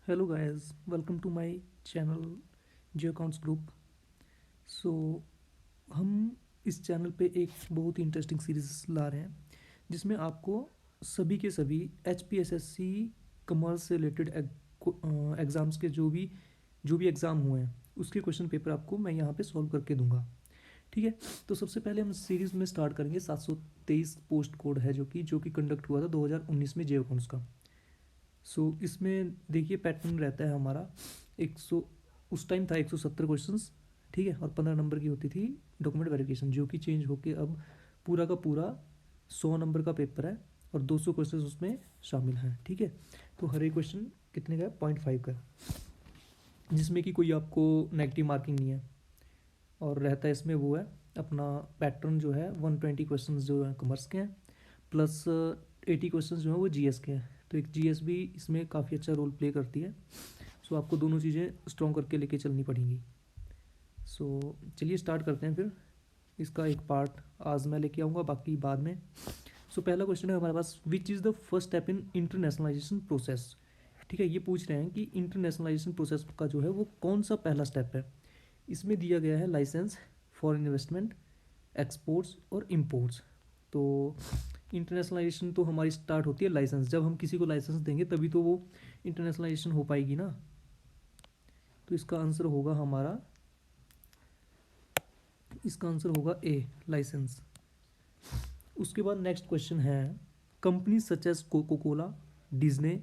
Hello guys, welcome to my channel Jio accounts group. So हम इस channel पे एक बहुत ही इंटरेस्टिंग सीरीज ला रहे हैं जिसमें आपको सभी के सभी H P S S C commerce से रिलेटेड एग्ज़ाम्स के जो भी एग्ज़ाम हुए हैं उसके क्वेश्चन पेपर आपको मैं यहाँ पे सॉल्व करके दूंगा। ठीक है। तो सबसे पहले हम सीरीज़ में स्टार्ट करेंगे 723 पोस्ट कोड है जो कि कंडक्ट हुआ था 2019 में जियो अकाउंट्स का। इसमें देखिए पैटर्न रहता है हमारा 100 उस टाइम था 170 क्वेश्चंस। ठीक है। और 15 नंबर की होती थी डॉक्यूमेंट वेरिफिकेशन, जो कि चेंज होके अब पूरा का पूरा 100 नंबर का पेपर है और 200 क्वेश्चन उसमें शामिल हैं। ठीक है। तो हर एक क्वेश्चन कितने का है? 0.5 का, जिसमें कि कोई आपको नेगेटिव मार्किंग नहीं है। और रहता है इसमें वो है अपना पैटर्न जो है 120 क्वेश्चन जो है कॉमर्स के हैं, प्लस 80 क्वेश्चन जो है वो जीएस के हैं। तो एक जीएस भी इसमें काफ़ी अच्छा रोल प्ले करती है। आपको दोनों चीज़ें स्ट्रॉन्ग करके लेके चलनी पड़ेंगी। चलिए स्टार्ट करते हैं फिर। इसका एक पार्ट आज मैं लेके आऊँगा, बाकी बाद में। पहला क्वेश्चन है हमारे पास, which is the first step in internationalization process. ठीक है। ये पूछ रहे हैं कि इंटरनेशनलाइजेशन प्रोसेस का जो है वो कौन सा पहला स्टेप है। इसमें दिया गया है लाइसेंस, फॉरेन इन्वेस्टमेंट, एक्सपोर्ट्स और इम्पोर्ट्स। तो इंटरनेशनलाइजेशन तो हमारी स्टार्ट होती है लाइसेंस, जब हम किसी को लाइसेंस देंगे तभी तो वो इंटरनेशनलाइजेशन हो पाएगी ना। तो इसका आंसर होगा ए, लाइसेंस। उसके बाद नेक्स्ट क्वेश्चन है, company such as coca cola, Disney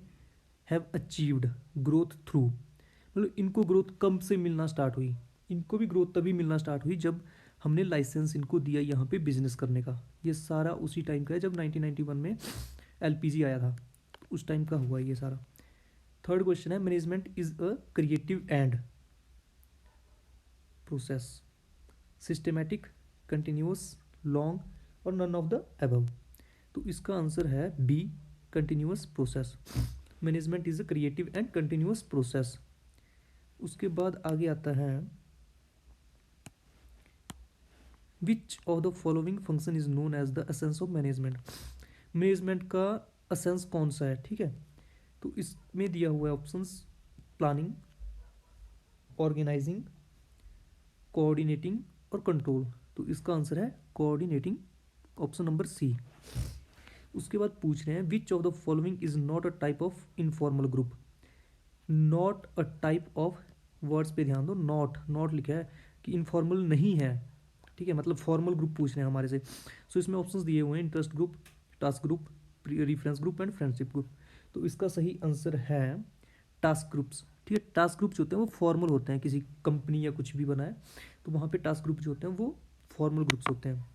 have achieved growth through. मतलब इनको ग्रोथ कब से मिलना स्टार्ट हुई? इनको भी ग्रोथ तभी मिलना स्टार्ट हुई जब हमने लाइसेंस इनको दिया यहाँ पे बिजनेस करने का। ये सारा उसी टाइम का है जब 1991 में एलपीजी आया था, उस टाइम का हुआ ये सारा। थर्ड क्वेश्चन है, management is a creative and process, systematic, continuous, long और नन ऑफ द अबव। तो इसका आंसर है B, continuous process. Management is a creative and continuous process. उसके बाद आगे आता है, which of the following function is known as the essence of management. Management का एसेंस कौन सा है? ठीक है। तो इसमें दिया हुआ है ऑप्शंस, प्लानिंग, ऑर्गेनाइजिंग, कोऑर्डिनेटिंग और कंट्रोल। तो इसका आंसर है कोऑर्डिनेटिंग, ऑप्शन नंबर सी। उसके बाद पूछ रहे हैं, विच of the following is not a type of informal group. Not a type of, words पे ध्यान दो, नॉट नॉट लिखा है कि इनफॉर्मल नहीं है। ठीक है। मतलब फॉर्मल ग्रुप पूछ रहे हैं हमारे से। इसमें ऑप्शंस दिए हुए हैं, interest group, task group, reference group and friendship group. तो इसका सही आंसर है टास्क ग्रुप्स। ठीक है। टास्क ग्रुप्स होते हैं वो फॉर्मल होते हैं, किसी कंपनी या कुछ भी बना है तो वहाँ पे टास्क ग्रुप जो होते हैं वो फॉर्मल ग्रुप्स होते हैं।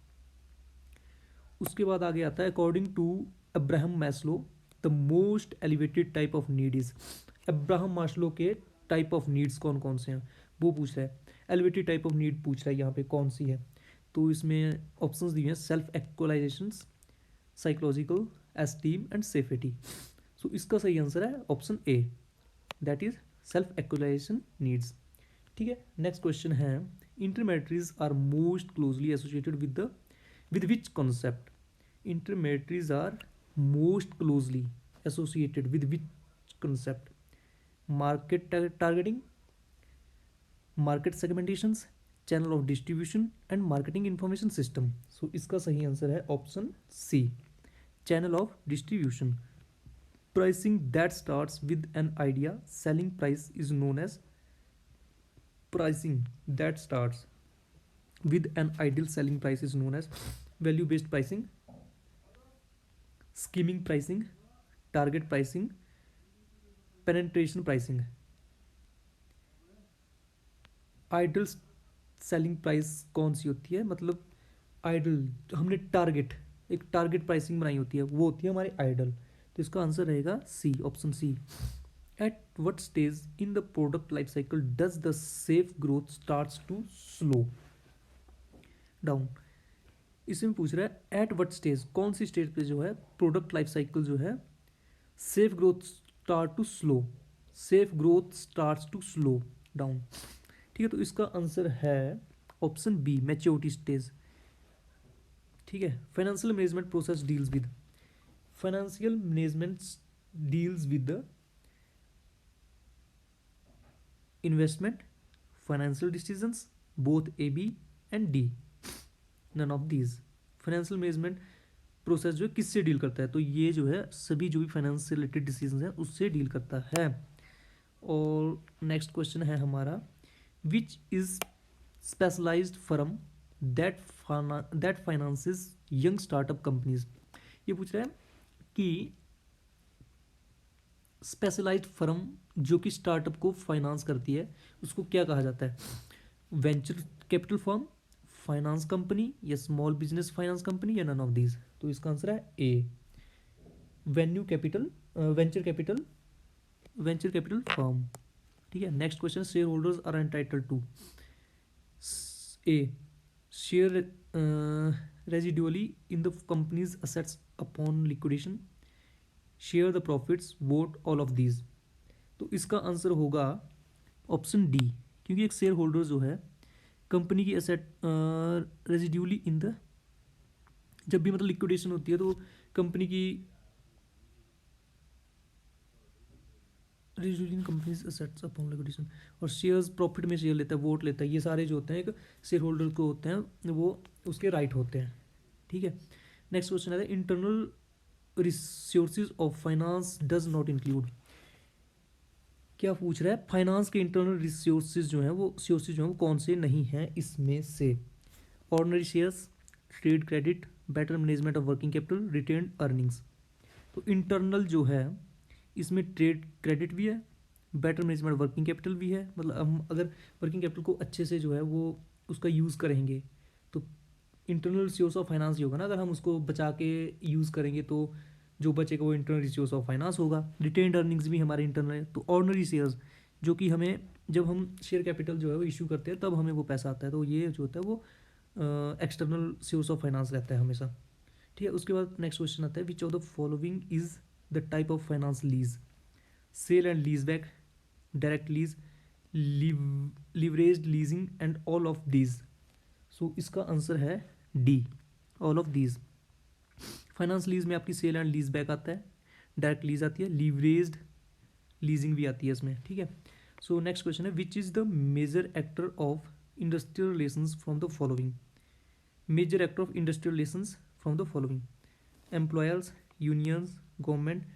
उसके बाद आगे आता है, according to Abraham Maslow the most elevated type of need is. Abraham Maslow के टाइप ऑफ नीड्स कौन कौन से हैं वो पूछ रहा है। एलिवेटेड टाइप ऑफ नीड पूछ रहा है यहाँ पे कौन सी है। तो इसमें ऑप्शंस दिए हैं, self actualization, psychological, esteem and safety. इसका सही आंसर है option A, that is self actualization needs. ठीक है। नेक्स्ट क्वेश्चन है, intermediaries are most closely associated with which concept. Intermediaries are most closely associated with which concept? Market targeting, market segmentations, channel of distribution and marketing information system. इसका सही answer है option C, channel of distribution. Pricing that starts with an idea, selling price is known as pricing that starts with an ideal, selling price is known as value based pricing, skimming pricing, target pricing, penetration pricing। Ideal selling price कौन सी होती है? मतलब idol, हमने एक target pricing बनाई होती है, वो होती है हमारी आइडल। तो इसका आंसर रहेगा C, option C. At what stage in the product life cycle does the safe growth starts to slow down? इसमें पूछ रहा है एट वट स्टेज, कौन सी स्टेज पे जो है प्रोडक्ट लाइफ साइकिल जो है safe growth start to slow, safe growth starts to slow down. ठीक है। तो इसका आंसर है ऑप्शन बी, मैच्योरिटी स्टेज। ठीक है। Financial management process deals with, financial management deals with the investment, financial decisions, both A B and D, none of these. Financial management process जो है किससे डील करता है, तो ये जो है सभी जो भी फाइनेंस से रिलेटेड डिसीजंस हैं उससे डील करता है। और नेक्स्ट क्वेश्चन है हमारा, which is specialized firm that finances young startup companies. ये पूछ रहा है कि स्पेशलाइज्ड फर्म जो कि स्टार्टअप को फाइनेंस करती है उसको क्या कहा जाता है, venture capital firm, finance company, या स्मॉल बिजनेस फाइनेंस कंपनी, या नन ऑफ दीज। तो इसका आंसर है A, venue capital venture capital firm. ठीक है, next question, shareholders are entitled to a share residually in the company's assets upon liquidation, share the profits, vote, all of these. तो इसका answer होगा option D, क्योंकि एक share holder जो है company की एसेट रेजिड्यूली इन द, जब भी मतलब लिक्विडेशन होती है तो कंपनी की रेजिड्यूली इन कंपनीज एसेट्स अपॉन लिक्विडेशन, और शेयर्स प्रॉफिट में शेयर लेता है, वोट लेता है, ये सारे जो होते हैं एक शेयर होल्डर को होते हैं वो उसके राइट होते हैं। ठीक है, नेक्स्ट क्वेश्चन है, internal resources of finance does not include. क्या पूछ रहा है, फाइनेंस के इंटरनल रिसोर्सेज जो हैं वो सोर्सेज जो हैं वो कौन से नहीं हैं इसमें से, ordinary shares, trade credit, better management of working capital, retained earnings. तो इंटरनल जो है इसमें ट्रेड क्रेडिट भी है, बेटर मैनेजमेंट वर्किंग कैपिटल भी है, मतलब हम अगर वर्किंग कैपिटल को अच्छे से जो है वो उसका यूज़ करेंगे तो इंटरनल सोर्स ऑफ फाइनेंस ही होगा ना, अगर हम उसको बचा के यूज़ करेंगे तो जो बचेगा वो इंटरनल रिसोर्स ऑफ फाइनेंस होगा। रिटेन्ड अर्निंग्स भी हमारे इंटरनल है। तो ऑर्डिनरी शेयर्स जो कि हमें जब हम शेयर कैपिटल जो है वो इशू करते हैं तब हमें वो पैसा आता है, तो ये जो होता है वो एक्सटर्नल सोर्स ऑफ फाइनेंस रहता है हमेशा। ठीक है, उसके बाद नेक्स्ट क्वेश्चन आता है, which of the following is the type of finance lease, sale and lease back, direct lease, leveraged leasing and all of these. So इसका आंसर है D, all of these. Finance lease में आपकी cell and lease back आता है, direct lease आती है, leveraged leasing भी आती है इसमें। ठीक है, सो नेक्स्ट क्वेश्चन है, which is the major actor of industrial relations from the following. Major actor of industrial relations from the following, employers, unions, government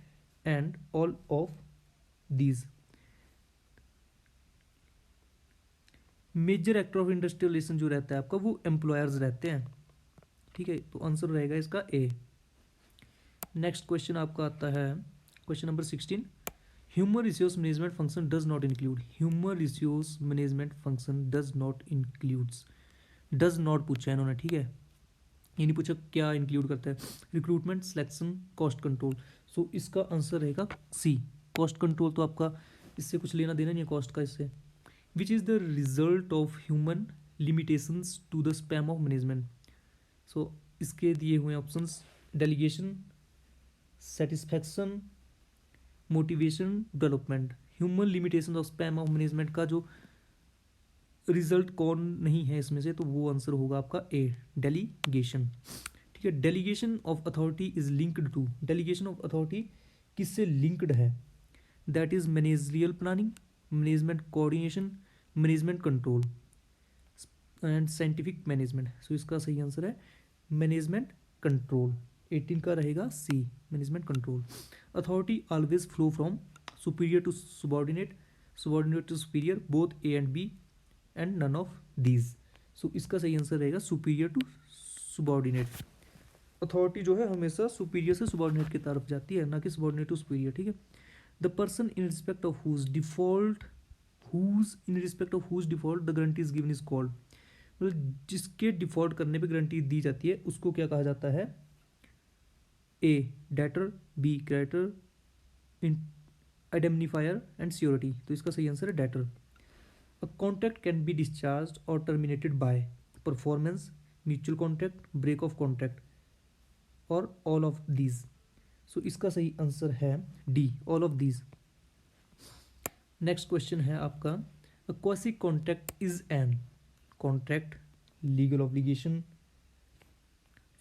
and all of these. Major actor of industrial relation जो रहता है आपका वो employers रहते हैं। ठीक है, तो आंसर रहेगा इसका ए। नेक्स्ट क्वेश्चन आपका आता है question number 16, human resource management function does not include. Human resource management function does not includes, does not पूछा है इन्होंने। ठीक है, ये नहीं पूछा क्या इंक्लूड करता है, रिक्रूटमेंट, सिलेक्शन, कॉस्ट कंट्रोल। सो इसका आंसर रहेगा सी, कॉस्ट कंट्रोल। तो आपका इससे कुछ लेना देना नहीं है कॉस्ट का इससे। Which is the result of human limitations to the span of management. So इसके दिए हुए options, delegation, satisfaction, motivation, development. Human limitation of span of management का जो रिजल्ट कौन नहीं है इसमें से, तो वो आंसर होगा आपका ए, डेलीगेशन। ठीक है, delegation of authority is linked to, delegation of authority किससे लिंक्ड है, that is managerial planning, management coordination, management control and scientific management. So इसका सही आंसर है मैनेजमेंट कंट्रोल। 18 का रहेगा C, management control. Authority always flow from superior to subordinate, subordinate to superior, both A and B and none of these. So इसका सही answer रहेगा superior to subordinate। Authority जो है हमेशा सुपीरियर से subordinate की तरफ जाती है, ना कि subordinate टू सुपीरियर। ठीक है, the person in respect of whose default, whose in respect of whose default the guarantee is given is called. मतलब जिसके डिफॉल्ट करने पे गारंटी दी जाती है उसको क्या कहा जाता है, A debtor, B creditor, indemnifier and surety. तो इसका सही आंसर है debtor. A contract can be discharge or terminated by performance, mutual contract, break of contract or all of these. So इसका सही आंसर है D, all of these. Next question है आपका, a quasi contract is an contract, legal obligation,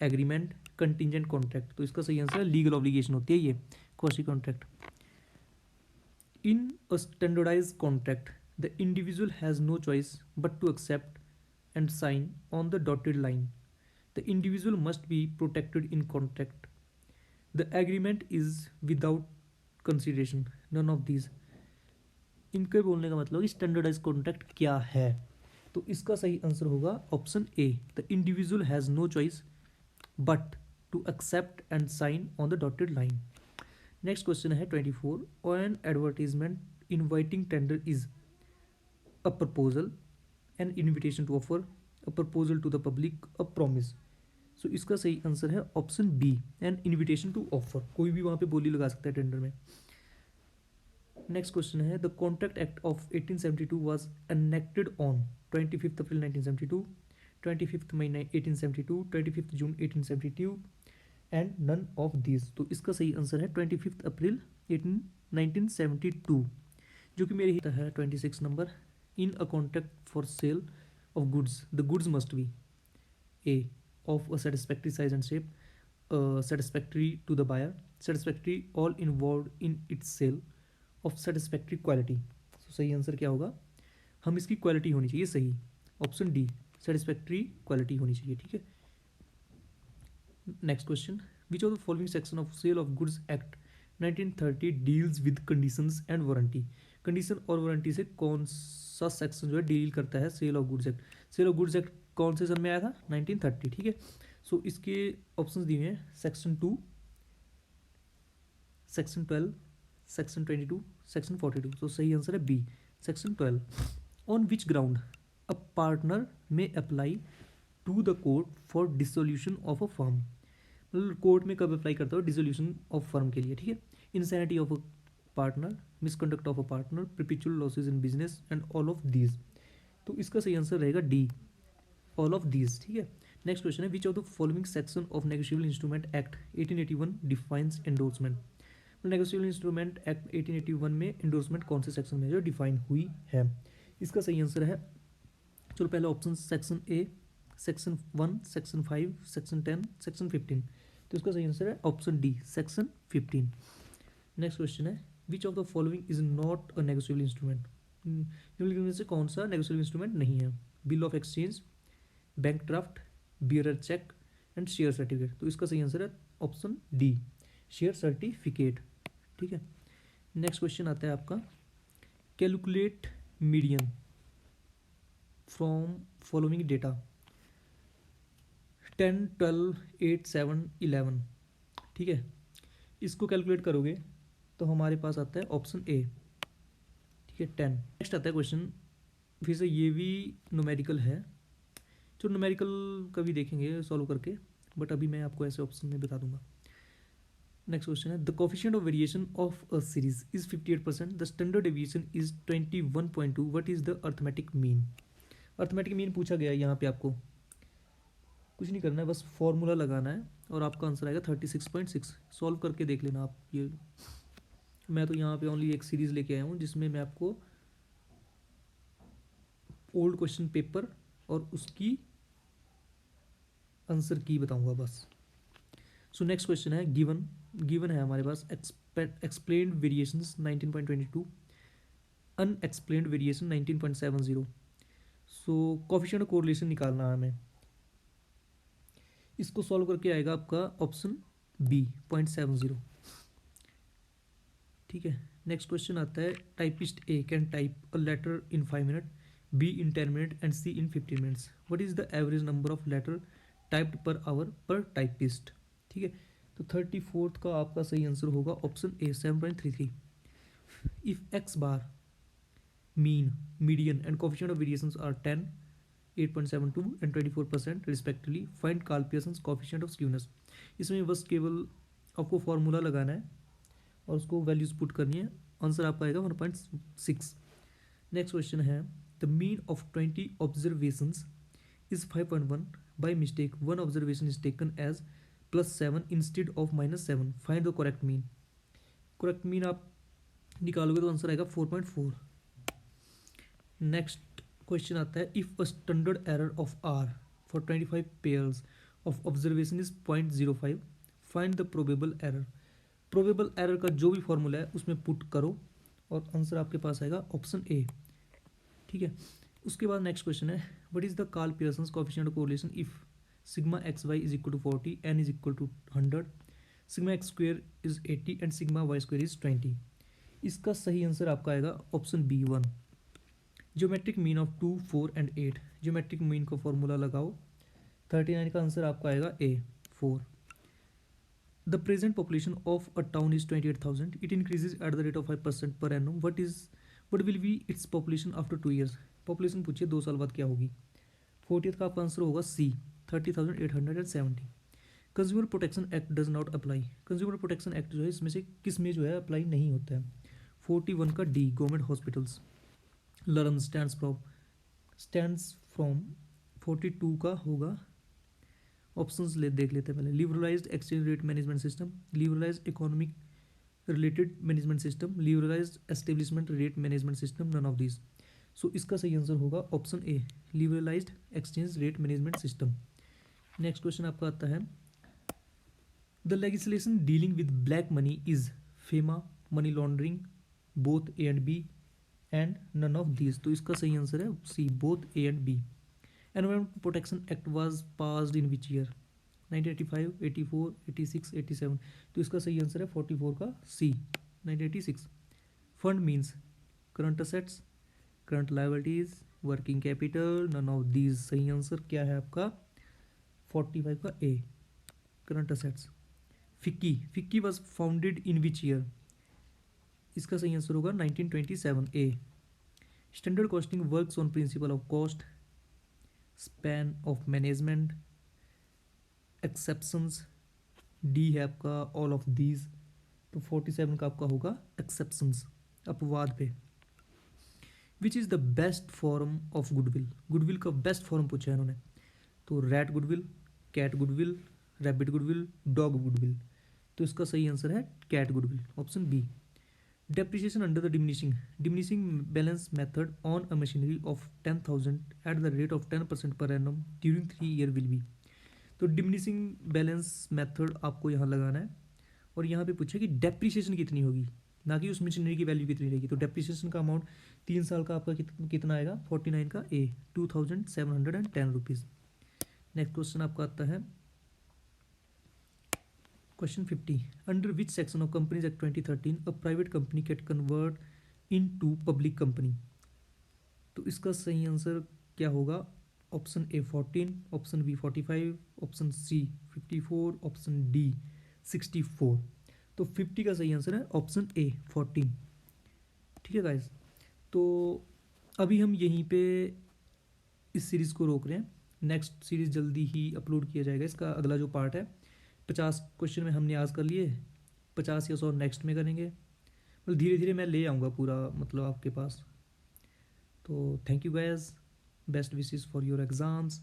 agreement, contingent contract. तो इसका सही answer है legal obligation होती है ये quasi contract. In a standardize contract the individual has no choice but to accept and sign on the dotted line. The individual must be protected in contract. The agreement is without consideration. None of these. इनके बोलने का मतलब standardise contract क्या है, तो इसका सही answer होगा option A, the individual has no choice but to accept and sign on the dotted line. Next question है 24. An advertisement inviting tender is a proposal, an invitation to offer, a proposal to the public, a promise. So इसका सही answer है option B, an invitation to offer. कोई भी वहाँ पे बोली लगा सकता है टेंडर में. नेक्स्ट क्वेश्चन है the contract act of 1872 was enacted on 25 April 1972, 25 May 1872, 25 June 1872 and none of this. तो इसका सही आंसर है 25 अप्रैल 1972, जो कि मेरे ही है 26 number. In a contract for sale of goods, the goods must be A, of a satisfactory size and shape, satisfactory to the buyer, satisfactory all involved in its sale, of satisfactory quality. So सही answer क्या होगा, हम इसकी quality होनी चाहिए सही, option D, satisfactory quality होनी चाहिए. ठीक है. Next question, which of the following section of sale of goods act 1930 deals with conditions and warranty. Condition और वारंटी से कौन सा सेक्शन जो है डील करता है sale of goods act. Sale of goods act कौन से सन में आया था, 1930. ठीक है. सो इसके ऑप्शंस दिए हैं section 2, section 12, section 22, section 42. So सही आंसर है B, section 12. On which ground a partner may apply to the court for dissolution of a firm. मतलब कोर्ट में कब अप्लाई करता हो डिसोल्यूशन ऑफ फर्म के लिए. ठीक है. Insanity of a partner, misconduct of a partner, perpetual losses in business and all of these. तो इसका सही आंसर रहेगा डी, ऑल ऑफ दीज. ठीक है. नेक्स्ट क्वेश्चन है which of the following section of negotiable instrument act 1881 defines endorsement. Negotiable instrument act 1881 में endorsement कौन से सेक्शन में जो डिफाइन हुई है. इसका सही आंसर है, चलो पहले option section A, section 1, section 5, section 10, section 15. तो इसका सही आंसर है option D, section 15. Next question है which of the following is not a negotiable instrument. निम्नलिखित में से कौन सा नेगोशिएबल इंस्ट्रूमेंट नहीं है. Bill of exchange, bank draft, bearer cheque and share certificate. तो इसका सही आंसर है ऑप्शन डी, शेयर सर्टिफिकेट. ठीक है. नेक्स्ट क्वेश्चन आता है आपका calculate median from following data 10, 12, 8, 7, 11. ठीक है. इसको कैलकुलेट करोगे तो हमारे पास आता है ऑप्शन ए. ठीक है, 10. नेक्स्ट आता है क्वेश्चन, फिर से ये भी न्यूमेरिकल है, जो न्यूमेरिकल का भी देखेंगे सॉल्व करके, बट अभी मैं आपको ऐसे ऑप्शन में बता दूंगा. नेक्स्ट क्वेश्चन है the coefficient of variation of a series is 58%, the standard deviation is 21.2, what is the arithmetic mean. Arithmetic mean पूछा गया है यहाँ पे, आपको कुछ नहीं करना है, बस फॉर्मूला लगाना है और आपका आंसर आएगा 36.6. सॉल्व करके देख लेना आप. ये मैं तो यहाँ पे ओनली एक सीरीज़ लेके आया हूँ जिसमें मैं आपको ओल्ड क्वेश्चन पेपर और उसकी आंसर की बताऊँगा बस. सो नेक्स्ट क्वेश्चन है गिवन है हमारे पास explained variations 19.22, unexplained variation 19.70. So coefficient of correlation निकालना है हमें. इसको सॉल्व करके आएगा आपका ऑप्शन बी, 0.70. ठीक है. नेक्स्ट क्वेश्चन आता है typist A can type a letter in 5 minute, B in 10 minute and C in 15 minutes. What is the average number of letter typed per hour per typist. ठीक है. तो 34th का आपका सही आंसर होगा option A, 7.33. If X bar mean, median and coefficient of variations are 10, 8.72 and 24% respectively, find Karl Pearson's coefficient of skewness. इसमें बस केवल आपको फॉर्मूला लगाना है और उसको वैल्यूज पुट करनी है. आंसर आपका आएगा 1.6. नेक्स्ट क्वेश्चन है the mean of 20 observations is 5.1. By mistake 1 observation is taken as +7 instead of -7. Find the correct mean. Correct mean आप निकालोगे तो आंसर आएगा 4.4. नेक्स्ट क्वेश्चन आता है if a standard error of R for 25 pairs of observation is 0.05, find the probable error. Probable error का जो भी formula है उसमें पुट करो और आंसर आपके पास आएगा ऑप्शन ए, ठीक है। उसके बाद नेक्स्ट क्वेश्चन है, what is the Karl Pearson's coefficient of correlation if sigma X Y is equal to 40, N is equal to 100, sigma X square is 80 and sigma Y square is 20। इसका सही answer आपका आएगा option B 1। Geometric mean of 2, 4 and 8, geometric mean का formula लगाओ। 39 का answer आपका आएगा A 4। The present population of a town is 28,000, it increases at the rate of 5% per annum, what will be its population after 2 years. Population पूछिए 2 साल बाद क्या होगी। 40th का आपका आंसर होगा सी 30,870। Consumer protection act does not apply, consumer protection act जो है इसमें से किस में जो है अप्लाई नहीं होता है। 41 का D government hospitals. Learn stands from 42 का होगा, ऑप्शंस देख लेते हैं पहले। Liberalised exchange rate management system, liberalised economic related management system, liberalised establishment rate management system, none of this. So इसका सही आंसर होगा option A liberalised exchange rate management system. Next question आपका आता है, the legislation dealing with black money is FEMA, money laundering, both A and B and none of these. तो इसका सही answer है C both A and B. Environment protection act was passed in which year, 1985, 84, 86, 87। तो इसका सही answer है 44 का C 1986। Fund means current assets, current liabilities, working capital, none of these. सही आंसर क्या है आपका 45 का A current assets. FICCI was founded in which year, इसका सही आंसर होगा 1927 A. Standard costing works on principle of cost, span of management, exceptions, D है आपका ऑल ऑफ दीज। तो 47 का आपका होगा एक्सेप्शंस, अपवाद पे। Which is the best form of goodwill, goodwill का बेस्ट फॉर्म पूछा है इन्होंने। तो rat goodwill, cat goodwill, rabbit goodwill, dog goodwill. तो इसका सही आंसर है cat goodwill, option B. Depreciation under the diminishing balance method on a machinery of 10,000 at the rate of 10% per annum during 3 year will be. तो diminishing balance method आपको यहाँ लगाना है और यहाँ पे पूछा कि डेप्रिसिएशन कितनी होगी, ना कि उस मशीनरी की वैल्यू कितनी रहेगी। तो डेप्रिसिएशन का अमाउंट 3 साल का आपका कितना आएगा 49 का ए 2,710 रुपीज़। नेक्स्ट क्वेश्चन आपका आता है question 50, under which section of companies act 2013 a private company can convert into public company. तो इसका सही आंसर क्या होगा, option A 14, option B 45, option C 54, option D 64। तो 50 का सही आंसर है ऑप्शन ए 14। ठीक है गाइस, तो अभी हम यहीं पे इस सीरीज़ को रोक रहे हैं। नेक्स्ट सीरीज़ जल्दी ही अपलोड किया जाएगा। इसका अगला जो पार्ट है 50 क्वेश्चन में हमने आज कर लिए, 50 या 100 नेक्स्ट में करेंगे। मतलब धीरे धीरे मैं ले आऊँगा पूरा मतलब आपके पास। तो thank you guys, best wishes for your exams.